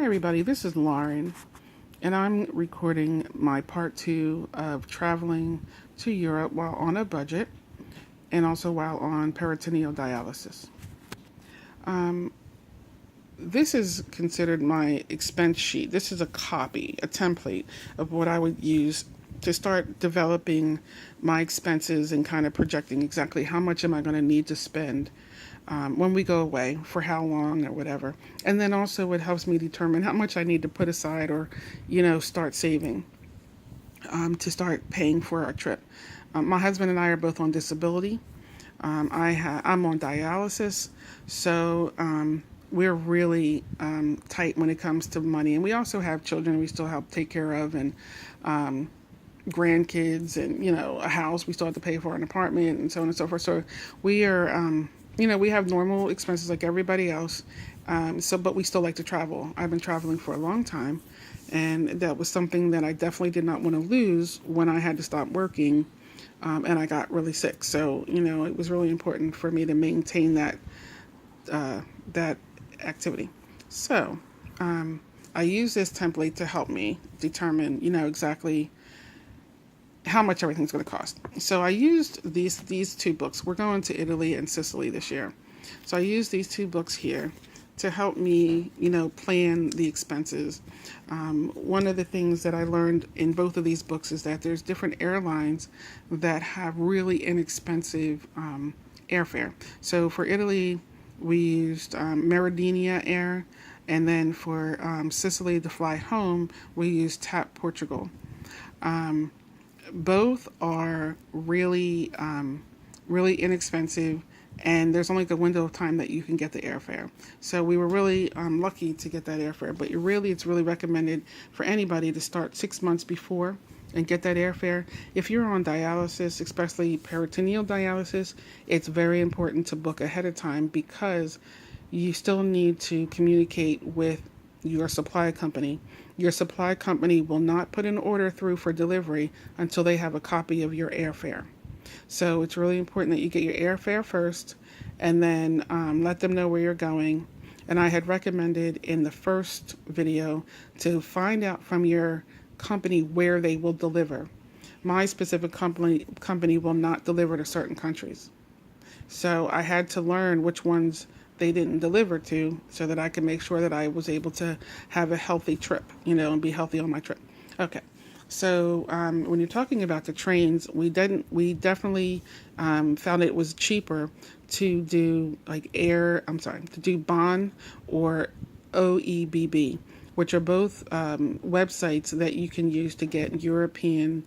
everybody, this is Lauren, and I'm recording my part two of traveling to Europe while on a budget and also while on peritoneal dialysis. Um, this is considered my expense sheet. This is a copy, a template of what I would use to start developing my expenses and kind of projecting exactly how much am I going to need to spend when we go away, for how long or whatever. And then also it helps me determine how much I need to put aside or, start saving to start paying for our trip. My husband and I are both on disability. I'm on dialysis, so we're really tight when it comes to money. And we also have children we still help take care of, and grandkids, and a house we still have to pay for, an apartment, and so on and so forth. So we are we have normal expenses like everybody else. But we still like to travel. I've been traveling for a long time, and that was something that I definitely did not want to lose when I had to stop working, and I got really sick. So it was really important for me to maintain that activity. So I use this template to help me determine exactly how much everything's going to cost. So I used these two books. We're going to Italy and Sicily this year. So I used these two books here to help me, plan the expenses. One of the things that I learned in both of these books is that there's different airlines that have really inexpensive airfare. So for Italy, we used Meridinia Air, and then for Sicily to fly home, we used TAP Portugal. Both are really, really inexpensive, and there's only the window of time that you can get the airfare. So we were really lucky to get that airfare. But it's really recommended for anybody to start 6 months before and get that airfare. If you're on dialysis, especially peritoneal dialysis, it's very important to book ahead of time, because you still need to communicate with your supply company. Your supply company will not put an order through for delivery until they have a copy of your airfare. So it's really important that you get your airfare first, and then let them know where you're going. And I had recommended in the first video to find out from your company where they will deliver. My specific company will not deliver to certain countries. So I had to learn which ones they didn't deliver to, so that I could make sure that I was able to have a healthy trip, and be healthy on my trip. Okay. So when you're talking about the trains, we definitely found it was cheaper to do to do Bonn or OEBB, which are both websites that you can use to get European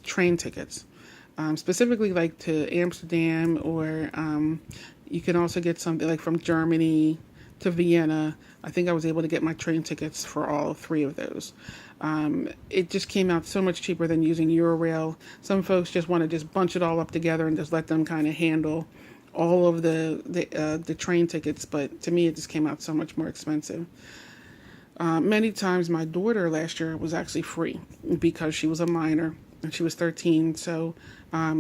train tickets, specifically like to Amsterdam, or you can also get something like from Germany to Vienna. I think I was able to get my train tickets for all three of those. It just came out so much cheaper than using Eurail. Some folks just want to just bunch it all up together and just let them kind of handle all of the train tickets. But to me, it just came out so much more expensive. Many times my daughter last year was actually free because she was a minor and she was 13. So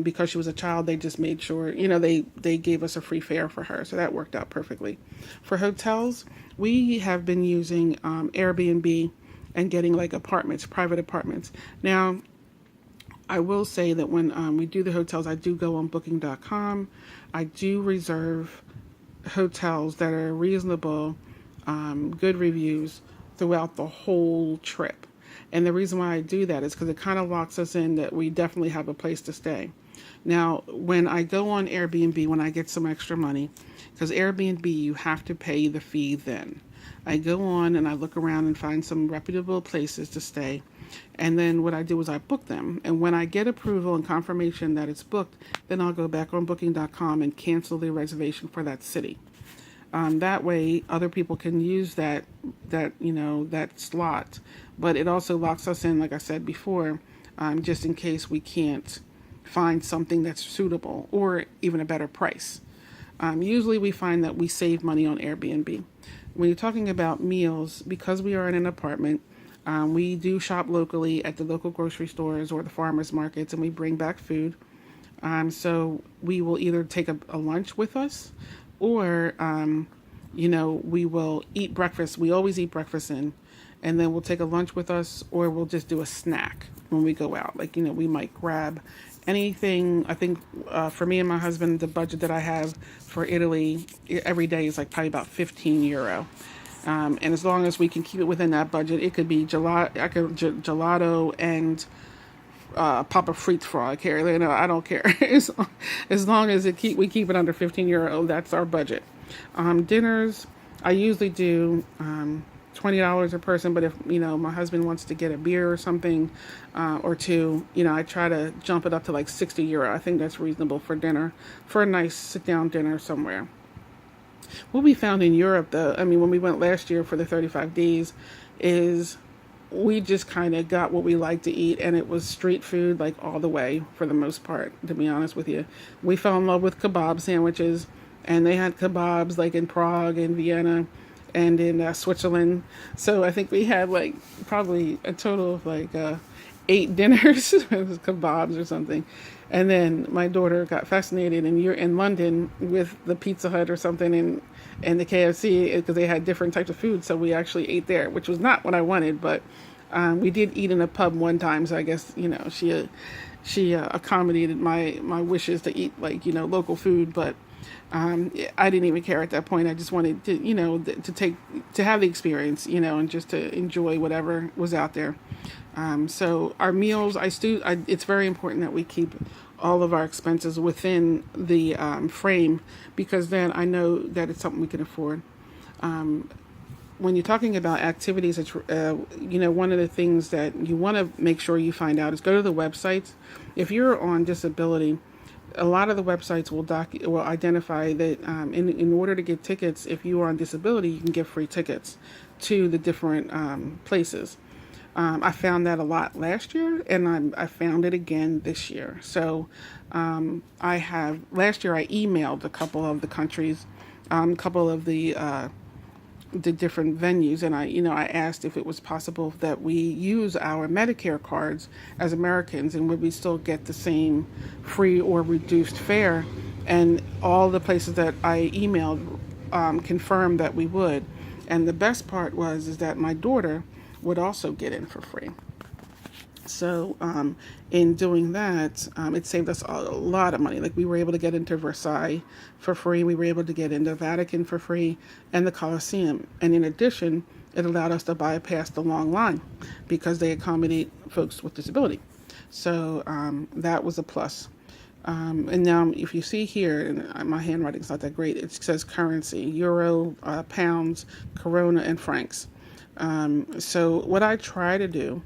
because she was a child, they just made sure, they gave us a free fare for her. So that worked out perfectly. For hotels, we have been using Airbnb and getting like apartments, private apartments. Now, I will say that when we do the hotels, I do go on booking.com. I do reserve hotels that are reasonable, good reviews throughout the whole trip. And the reason why I do that is because it kind of locks us in that we definitely have a place to stay. Now, when I go on Airbnb, when I get some extra money, because Airbnb, you have to pay the fee then. I go on and I look around and find some reputable places to stay. And then what I do is I book them. And when I get approval and confirmation that it's booked, then I'll go back on booking.com and cancel the reservation for that city. That way, other people can use that slot. But it also locks us in, like I said before, just in case we can't find something that's suitable or even a better price. Usually we find that we save money on Airbnb. When you're talking about meals, because we are in an apartment, we do shop locally at the local grocery stores or the farmers markets, and we bring back food. So we will either take a lunch with us, or we will eat breakfast. We always eat breakfast in, and then we'll take a lunch with us, or we'll just do a snack when we go out. Like, we might grab anything. I think for me and my husband, the budget that I have for Italy every day is like probably about €15. And as long as we can keep it within that budget, it could be gelato and pop a fruit fry. I don't care. As long as we keep it under €15, that's our budget. Dinners, I usually do $20 a person, but if my husband wants to get a beer or something or two, I try to jump it up to like €60. I think that's reasonable for dinner, for a nice sit-down dinner somewhere. What we found in Europe, though, when we went last year for the 35 days, is we just kind of got what we like to eat, and it was street food like all the way for the most part, to be honest with you. We fell in love with kebab sandwiches, and they had kebabs like in Prague and Vienna and in Switzerland. So I think we had like probably a total of like 8 dinners with kebabs or something. And then my daughter got fascinated in London with the Pizza Hut or something and the KFC, because they had different types of food. So we actually ate there, which was not what I wanted, but we did eat in a pub one time. So I guess, she accommodated my wishes to eat like, local food. But I didn't even care at that point. I just wanted to, to have the experience, and just to enjoy whatever was out there. So our meals, it's very important that we keep all of our expenses within the frame, because then I know that it's something we can afford. When you're talking about activities, it's, one of the things that you want to make sure you find out is go to the websites. If you're on disability, a lot of the websites will identify that in order to get tickets, if you are on disability, you can get free tickets to the different places. I found that a lot last year, and I found it again this year. So last year I emailed a couple of the countries, a couple of the different venues, and I asked if it was possible that we use our Medicare cards as Americans, and would we still get the same free or reduced fare. And all the places that I emailed confirmed that we would. And the best part is that my daughter would also get in for free. So in doing that, it saved us a lot of money. Like, we were able to get into Versailles for free. We were able to get into Vatican for free and the Colosseum. And in addition, it allowed us to bypass the long line because they accommodate folks with disability. So that was a plus. And now if you see here, and my handwriting's not that great, it says currency: euro, pounds, corona, and francs. So what I try to do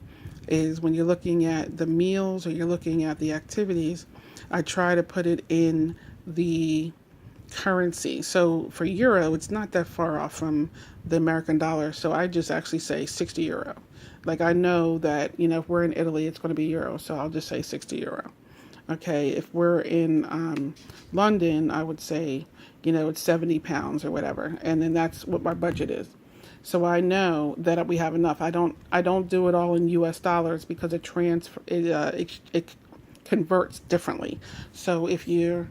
is, when you're looking at the meals or you're looking at the activities, I try to put it in the currency. So for euro, it's not that far off from the American dollar. So I just actually say €60. Like, I know that, if we're in Italy, it's going to be euro. So I'll just say €60. Okay. If we're in London, I would say, it's £70 or whatever. And then that's what my budget is. So I know that we have enough. I don't do it all in U.S. dollars, because it converts differently. So if you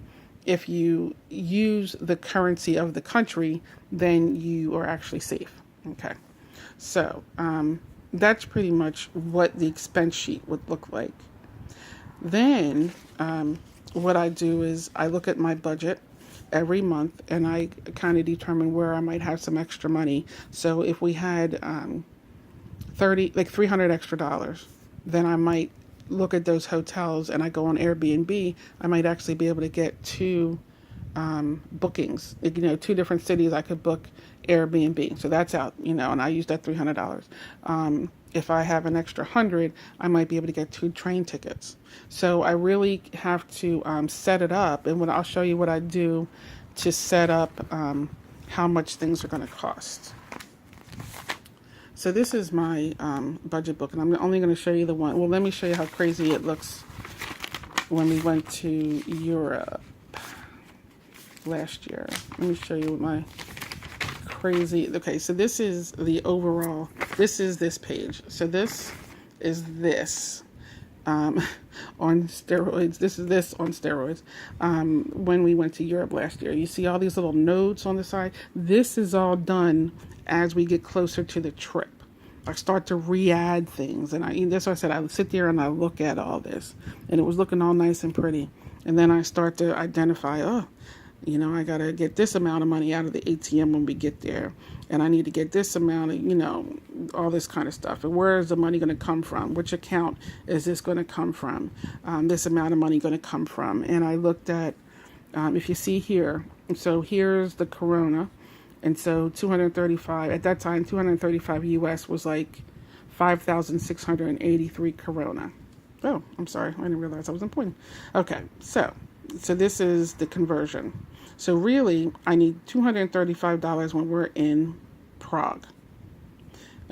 use the currency of the country, then you are actually safe. Okay. So that's pretty much what the expense sheet would look like. Then what I do is I look at my budget every month, and I kind of determine where I might have some extra money. So if we had $300 extra, then I might look at those hotels, and I go on Airbnb. I might actually be able to get 2 bookings. 2 different cities I could book Airbnb. So that's out, and I use that $300. If I have an extra 100, I might be able to get 2 train tickets. So I really have to set it up, and I'll show you what I do to set up how much things are going to cost. So this is my budget book, and I'm only going to show you the one. Well, let me show you how crazy it looks when we went to Europe last year. Let me show you my crazy. Okay, so this is the overall. This is this page. So this is this. on steroids. This is this on steroids. When we went to Europe last year, you see all these little notes on the side. This is all done as we get closer to the trip. I start to re-add things, and that's why I said I would sit there and I look at all this, and it was looking all nice and pretty, and then I start to identify, I got to get this amount of money out of the ATM when we get there. And I need to get this amount of, all this kind of stuff. And where is the money going to come from? Which account is this going to come from? This amount of money going to come from? And I looked at, if you see here, so here's the Corona. And so 235, at that time, 235 US was like 5,683 Corona. Oh, I'm sorry. I didn't realize I was pointing. Okay, so this is the conversion. So really, I need $235 when we're in Prague.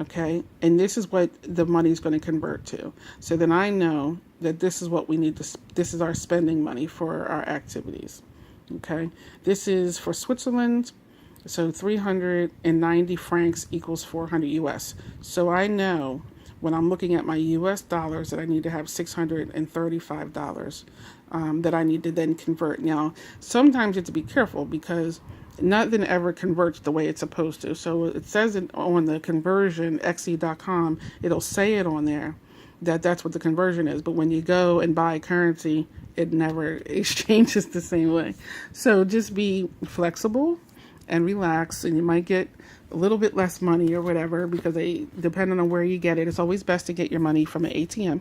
Okay, and this is what the money is going to convert to. So then I know that this is what we need to, this is our spending money for our activities. Okay, this is for Switzerland. So 390 francs equals 400 US. So I know when I'm looking at my US dollars that I need to have $635 that I need to then convert. Now, sometimes you have to be careful because nothing ever converts the way it's supposed to. So it says it on the conversion, xe.com, it'll say it on there that that's what the conversion is. But when you go and buy currency, it never exchanges the same way. So just be flexible and relax, and you might get a little bit less money or whatever, because depending on where you get it, it's always best to get your money from an ATM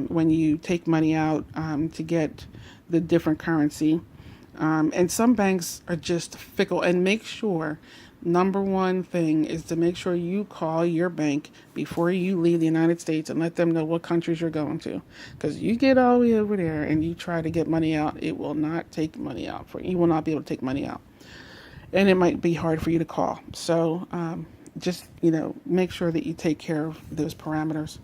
when you take money out to get the different currency. And some banks are just fickle. And make sure, number one thing is to make sure you call your bank before you leave the United States and let them know what countries you're going to. Because you get all the way over there and you try to get money out, it will not take money out for you. You will not be able to take money out. And it might be hard for you to call. So just, make sure that you take care of those parameters.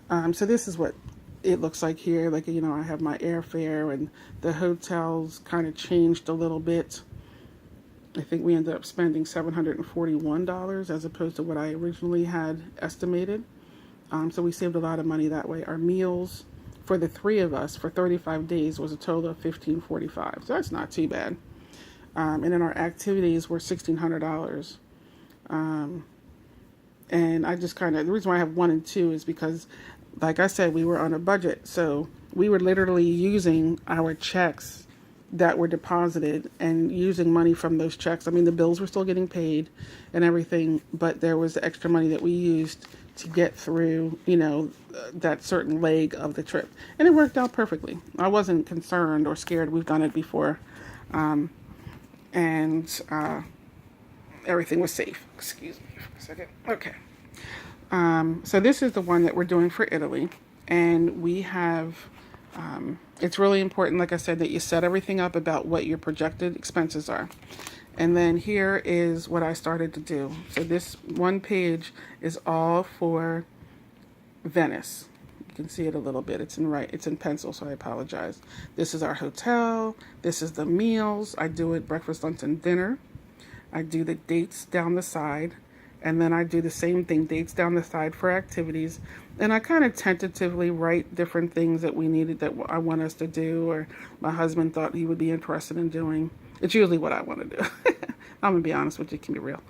So this is what it looks like here. Like, I have my airfare, and the hotels kind of changed a little bit. I think we ended up spending $741 as opposed to what I originally had estimated. So we saved a lot of money that way. Our meals for the three of us for 35 days was a total of $1,545. So that's not too bad. And then our activities were $1,600. And I just the reason why I have 1 and 2 is because, like I said, we were on a budget. So we were literally using our checks that were deposited and using money from those checks. I mean, the bills were still getting paid and everything, but there was extra money that we used to get through, that certain leg of the trip. And it worked out perfectly. I wasn't concerned or scared. We've done it before. And everything was safe. Excuse me for a second. Okay. So this is the one that we're doing for Italy. And we have, it's really important, like I said, that you set everything up about what your projected expenses are. And then here is what I started to do. So this one page is all for Venice. You can see it a little bit. It's in pencil, so I apologize. This is our hotel. This is the meals. I do it breakfast, lunch, and dinner. I do the dates down the side. And then I do the same thing, dates down the side for activities. And I kind of tentatively write different things that we needed, that I want us to do, or my husband thought he would be interested in doing. It's usually what I want to do. I'm going to be honest with you, it can be real.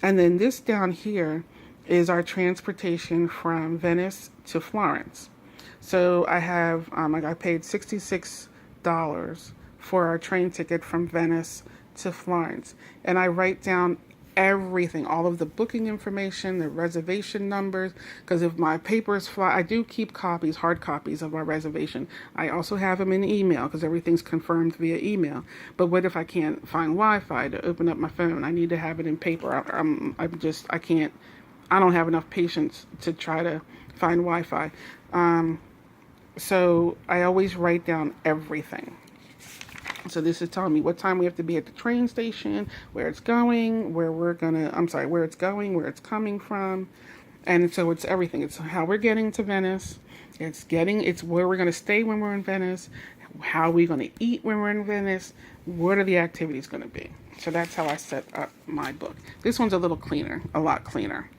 And then this down here is our transportation from Venice to Florence. So I have, I paid $66 for our train ticket from Venice to Florence. And I write down everything, all of the booking information, the reservation numbers, because if my papers fly, I do keep copies, hard copies of my reservation. I also have them in email because everything's confirmed via email. But what if I can't find Wi-Fi to open up my phone? I need to have it in paper. I don't have enough patience to try to find Wi-Fi. So I always write down everything. So this is telling me what time we have to be at the train station, where it's going, where it's going, where it's coming from. And so it's everything. It's how we're getting to Venice. It's where we're going to stay when we're in Venice, how we're going to eat when we're in Venice, what are the activities going to be. So that's how I set up my book. This one's a little cleaner, a lot cleaner.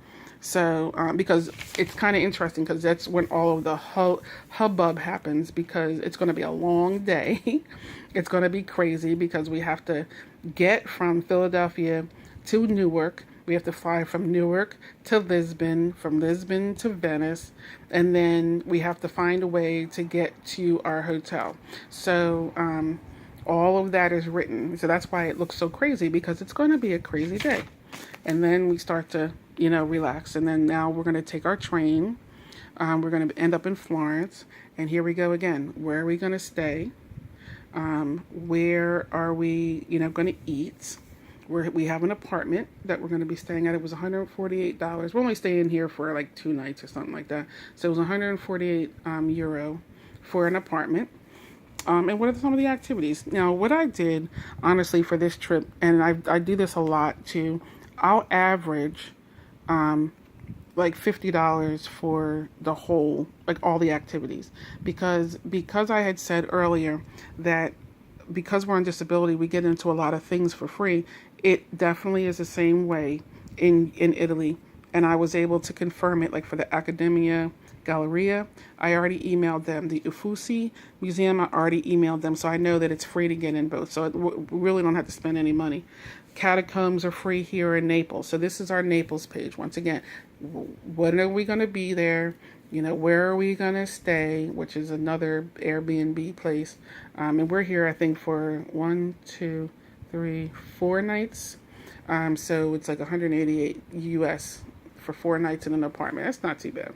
So, because it's kind of interesting because that's when all of the hubbub happens because it's going to be a long day. It's going to be crazy because we have to get from Philadelphia to Newark. We have to fly from Newark to Lisbon, from Lisbon to Venice, and then we have to find a way to get to our hotel. So, all of that is written. So that's why it looks so crazy because it's going to be a crazy day. And then we start to, relax. And then now we're going to take our train. We're going to end up in Florence. And here we go again. Where are we going to stay? Where are we, going to eat? We have an apartment that we're going to be staying at. It was $148. We're only staying here for like 2 nights or something like that. So it was 148 euro for an apartment. And what are some of the activities? Now, what I did, honestly, for this trip, and I do this a lot too, I'll average like $50 for the whole, like all the activities. Because I had said earlier that because we're on disability, we get into a lot of things for free. It definitely is the same way in Italy. And I was able to confirm it, like for the Accademia Galleria, I already emailed them. The Uffizi Museum, I already emailed them, so I know that it's free to get in both. So we really don't have to spend any money. Catacombs are free here in Naples. So this is our Naples page. Once again, when are we going to be there? Where are we going to stay? Which is another Airbnb place. And we're here, I think, for 4 nights. So it's like 188 US for 4 nights in an apartment. That's not too bad.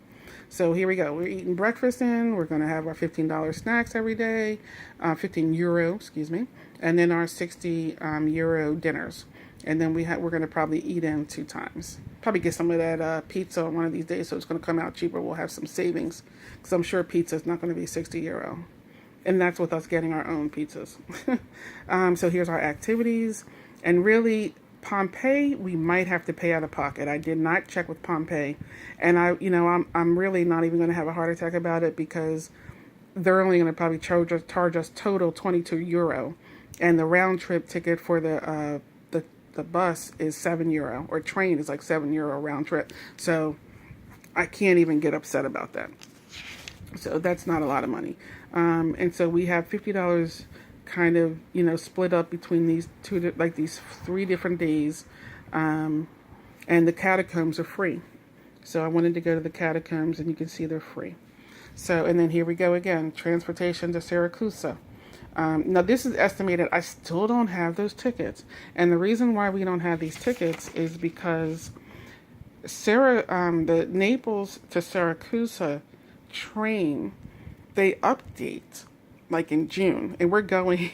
So here we go. We're eating breakfast in. We're going to have our $15 snacks every day, 15 euro, excuse me, and then our 60 euro dinners. And then we're going to probably eat in 2 times. Probably get some of that pizza on one of these days, so it's going to come out cheaper. We'll have some savings because I'm sure pizza is not going to be 60 euro. And that's with us getting our own pizzas. So here's our activities. And really, Pompeii, we might have to pay out of pocket. I did not check with Pompeii, and I'm really not even going to have a heart attack about it because they're only going to probably charge us total 22 euro, and the round trip ticket for the bus is 7 euro, or train is like 7 euro round trip. So I can't even get upset about that. So that's not a lot of money, and so we have $50. Kind of, split up between these 3 different days, and the catacombs are free. So I wanted to go to the catacombs, and you can see they're free. So, and then here we go again, transportation to Syracuse. Now this is estimated. I still don't have those tickets, and the reason why we don't have these tickets is because the Naples to Syracuse train, they update like in June, and we're going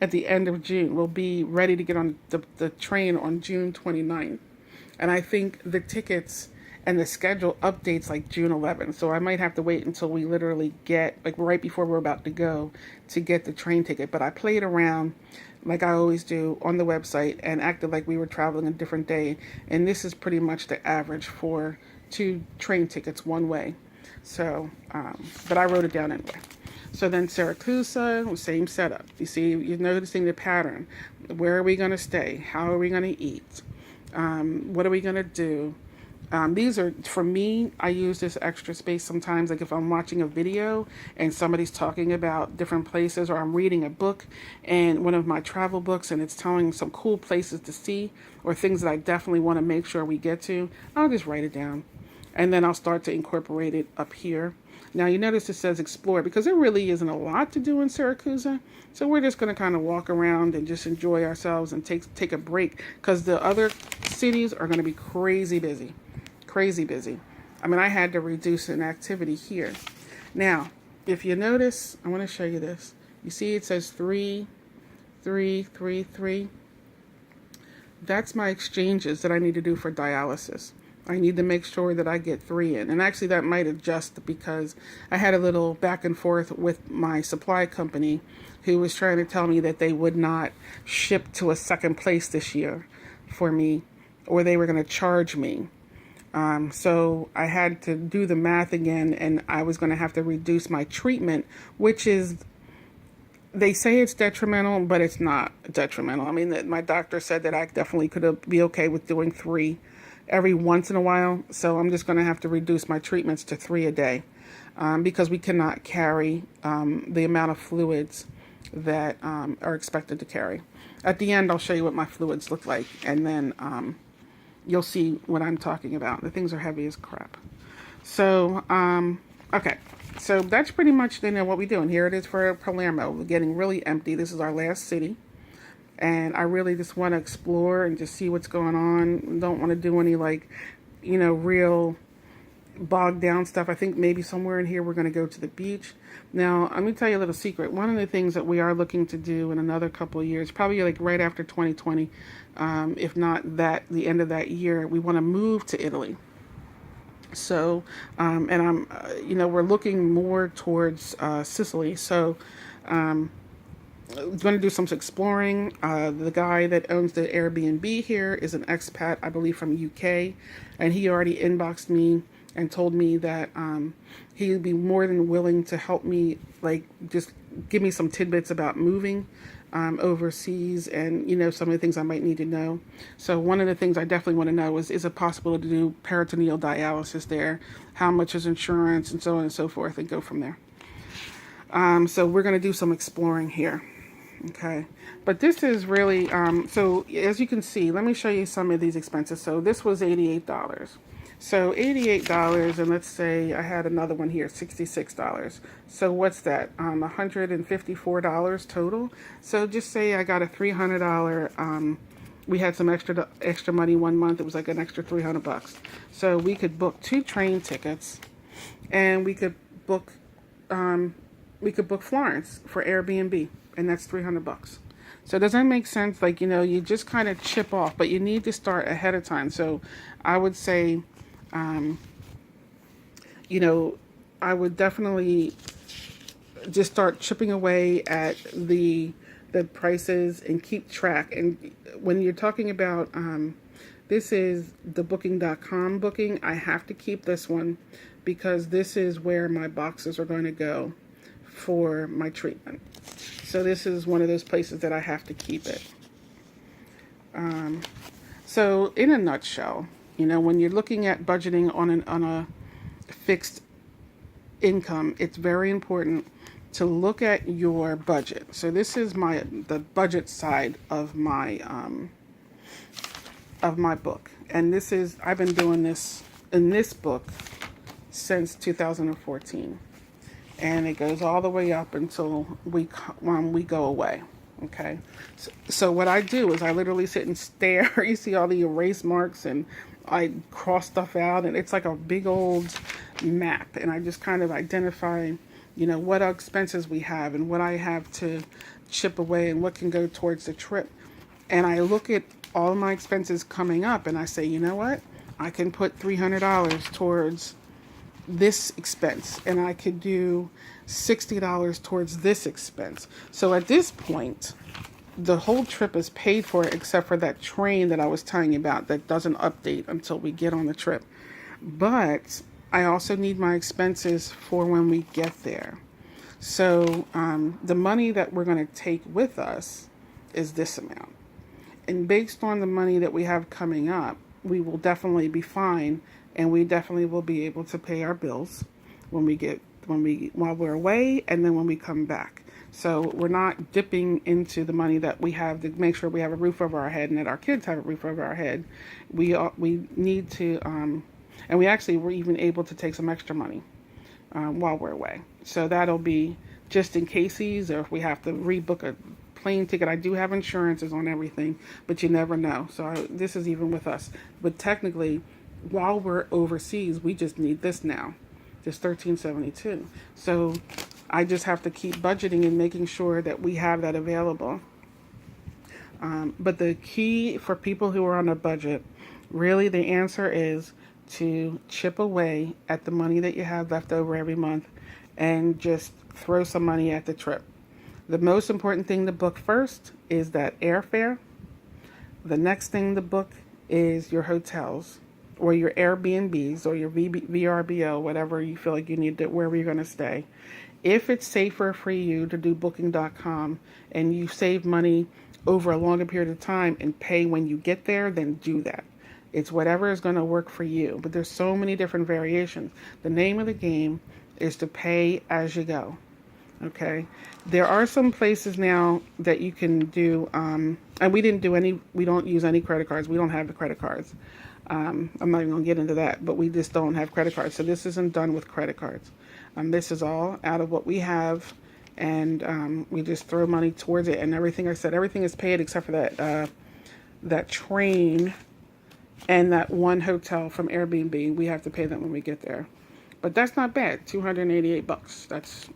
at the end of June. We'll be ready to get on the train on June 29th. And I think the tickets and the schedule updates like June 11th. So I might have to wait until we literally get, like right before we're about to go, to get the train ticket. But I played around like I always do on the website and acted like we were traveling a different day. And this is pretty much the average for 2 train tickets one way. So, but I wrote it down anyway. So then Syracuse, same setup. You see, you're noticing the pattern. Where are we going to stay? How are we going to eat? What are we going to do? These are, for me, I use this extra space sometimes, like if I'm watching a video and somebody's talking about different places, or I'm reading a book and one of my travel books and it's telling some cool places to see or things that I definitely want to make sure we get to, I'll just write it down. And then I'll start to incorporate it up here. Now you notice it says explore because there really isn't a lot to do in Syracuse. So we're just going to kind of walk around and just enjoy ourselves and take a break because the other cities are going to be crazy busy. Crazy busy. I mean, I had to reduce an activity here. Now, if you notice, I want to show you this. You see it says 3, 3, 3, 3. That's my exchanges that I need to do for dialysis. I need to make sure that I get 3 in. And actually that might adjust because I had a little back and forth with my supply company who was trying to tell me that they would not ship to a second place this year for me, or they were going to charge me. So I had to do the math again, and I was going to have to reduce my treatment, which is, they say it's detrimental, but it's not detrimental. I mean, my doctor said that I definitely could be okay with doing 3. every once in a while. So I'm just going to have to reduce my treatments to 3 a day, because we cannot carry the amount of fluids that are expected to carry. At the end, I'll show you what my fluids look like, and then you'll see what I'm talking about. The things are heavy as crap. So, okay. So that's pretty much, what we do. And here it is for Palermo. We're getting really empty. This is our last city. And I really just want to explore and just see what's going on. Don't want to do any, real bogged down stuff. I think maybe somewhere in here we're going to go to the beach. Now, let me tell you a little secret. One of the things that we are looking to do in another couple of years, probably right after 2020, if not the end of that year, we want to move to Italy. So, and I'm, we're looking more towards Sicily. So, going to do some exploring. The guy that owns the Airbnb here is an expat, I believe, from UK, and he already inboxed me and told me that he would be more than willing to help me, just give me some tidbits about moving overseas, and some of the things I might need to know. So one of the things I definitely want to know is it possible to do peritoneal dialysis there? How much is insurance, and so on and so forth, and go from there. So we're going to do some exploring here. Okay, but this is really, so as you can see, let me show you some of these expenses. So this was $88. So $88, and let's say I had another one here, $66. So what's that? $154 total. So just say I got a $300. We had some extra money one month. It was like an extra $300. So we could book 2 train tickets, and we could book Florence for Airbnb, and that's $300. So does that make sense? You just kind of chip off, but you need to start ahead of time. So I would say, I would definitely just start chipping away at the prices and keep track. And when you're talking about, this is the booking.com booking, I have to keep this one because this is where my boxes are going to go for my treatment. So this is one of those places that I have to keep it. So in a nutshell, when you're looking at budgeting on a fixed income, it's very important to look at your budget. So this is the budget side of my book, and I've been doing this in this book since 2014, and it goes all the way up until when we go away. Okay, so what I do is I literally sit and stare. You see all the erase marks, and I cross stuff out, and it's like a big old map, and I just kind of identify, what expenses we have and what I have to chip away and what can go towards the trip. And I look at all my expenses coming up, and I say, you know what? I can put $300 towards this expense, and I could do $60 towards this expense. So at this point, the whole trip is paid for except for that train that I was telling you about that doesn't update until we get on the trip. But I also need my expenses for when we get there. So the money that we're going to take with us is this amount. And based on the money that we have coming up, we will definitely be fine, and we definitely will be able to pay our bills while we're away, and then when we come back. So we're not dipping into the money that we have to make sure we have a roof over our head and that our kids have a roof over our head. We need to, and we actually were even able to take some extra money while we're away. So that'll be just in cases, or if we have to rebook a plane ticket. I do have insurances on everything, but you never know. So this is even with us. But technically, while we're overseas, we just need this now, just $13.72. So I just have to keep budgeting and making sure that we have that available. But the key for people who are on a budget, really the answer is to chip away at the money that you have left over every month and just throw some money at the trip. The most important thing to book first is that airfare. The next thing to book is your hotels or your Airbnbs or your VRBO, whatever you feel like you need to, wherever you're going to stay. If it's safer for you to do booking.com and you save money over a longer period of time and pay when you get there, then do that. It's whatever is going to work for you. But there's so many different variations. The name of the game is to pay as you go. Okay. There are some places now that you can do, and we don't use any credit cards. We don't have the credit cards. I'm not even going to get into that, but we just don't have credit cards. So this isn't done with credit cards. This is all out of what we have, and we just throw money towards it. And everything I said, everything is paid except for that train and that one hotel from Airbnb. We have to pay them when we get there. But that's not bad. $288. That's,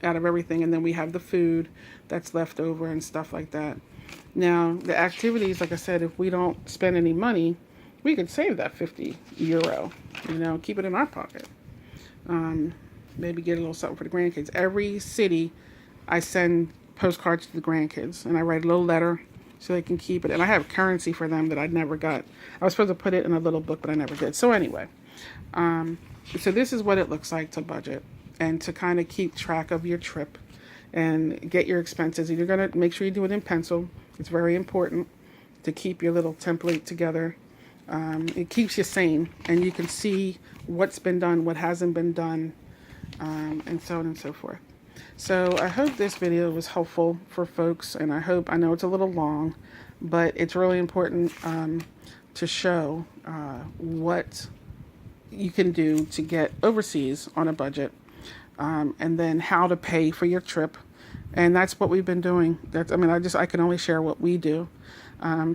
out of everything. And then we have the food that's left over and stuff like that. Now, the activities, like I said, if we don't spend any money, we could save that €50, keep it in our pocket. Maybe get a little something for the grandkids. Every city, I send postcards to the grandkids, and I write a little letter so they can keep it. And I have currency for them that I never got. I was supposed to put it in a little book, but I never did. So anyway, so this is what it looks like to budget and to kind of keep track of your trip and get your expenses. You're going to make sure you do it in pencil. It's very important to keep your little template together. It keeps you sane, and you can see what's been done, what hasn't been done, and so on and so forth. So I hope this video was helpful for folks, and I know it's a little long, but it's really important to show what you can do to get overseas on a budget, and then how to pay for your trip. And that's what we've been doing. I can only share what we do.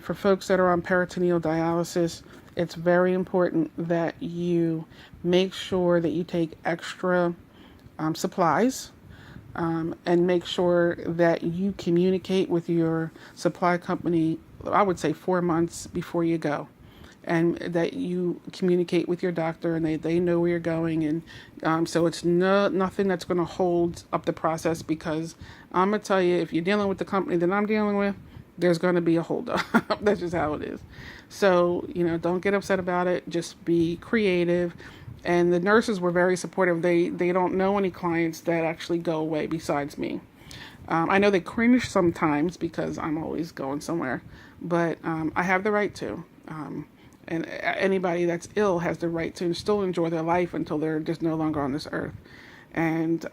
For folks that are on peritoneal dialysis, it's very important that you make sure that you take extra supplies, and make sure that you communicate with your supply company, I would say 4 months before you go. And that you communicate with your doctor, and they know where you're going. And so it's nothing that's going to hold up the process, because I'm going to tell you, if you're dealing with the company that I'm dealing with, there's going to be a holdup. That's just how it is. So, don't get upset about it. Just be creative. And the nurses were very supportive. They don't know any clients that actually go away besides me. I know they cringe sometimes because I'm always going somewhere, but I have the right to. And anybody that's ill has the right to still enjoy their life until they're just no longer on this earth. And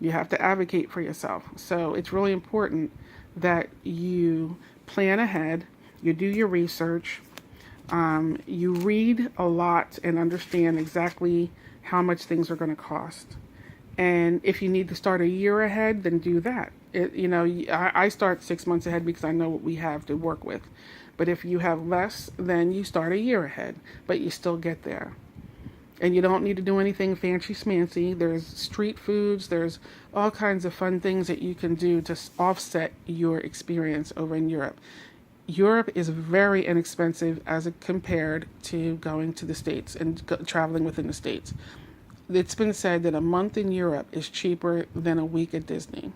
you have to advocate for yourself. So it's really important that you plan ahead, you do your research, you read a lot and understand exactly how much things are going to cost. And if you need to start a year ahead, then do that. I start 6 months ahead because I know what we have to work with. But if you have less, then you start a year ahead, but you still get there. And you don't need to do anything fancy smancy. There's street foods. There's all kinds of fun things that you can do to offset your experience over in Europe. Europe is very inexpensive as compared to going to the States and traveling within the States. It's been said that a month in Europe is cheaper than a week at Disney.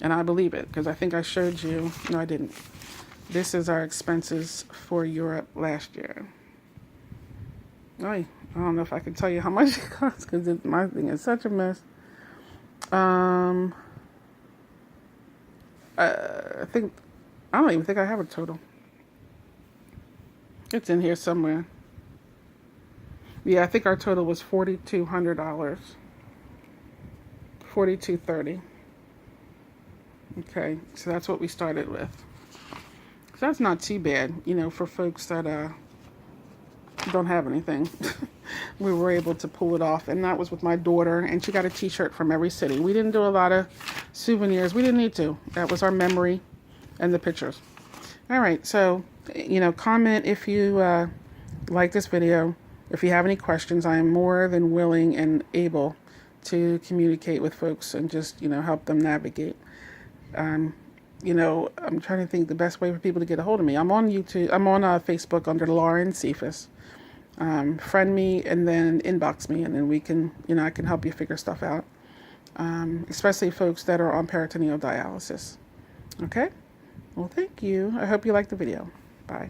And I believe it, because I think I showed you. No, I didn't. This is our expenses for Europe last year. I don't know if I can tell you how much it costs, because my thing is such a mess. I don't even think I have a total. It's in here somewhere. Yeah, I think our total was $4,200. $4,230. Okay, so that's what we started with. So that's not too bad, for folks that don't have anything. We were able to pull it off, and that was with my daughter, and she got a t-shirt from every city. We didn't do a lot of souvenirs. We didn't need to. That was our memory and the pictures. All right, so, comment if you like this video. If you have any questions, I am more than willing and able to communicate with folks and just, help them navigate. I'm trying to think the best way for people to get a hold of me. I'm on YouTube. I'm on Facebook under Lauren Cephas. Friend me and then inbox me, and then we can, I can help you figure stuff out. Especially folks that are on peritoneal dialysis. Okay? Well, thank you. I hope you liked the video. Bye.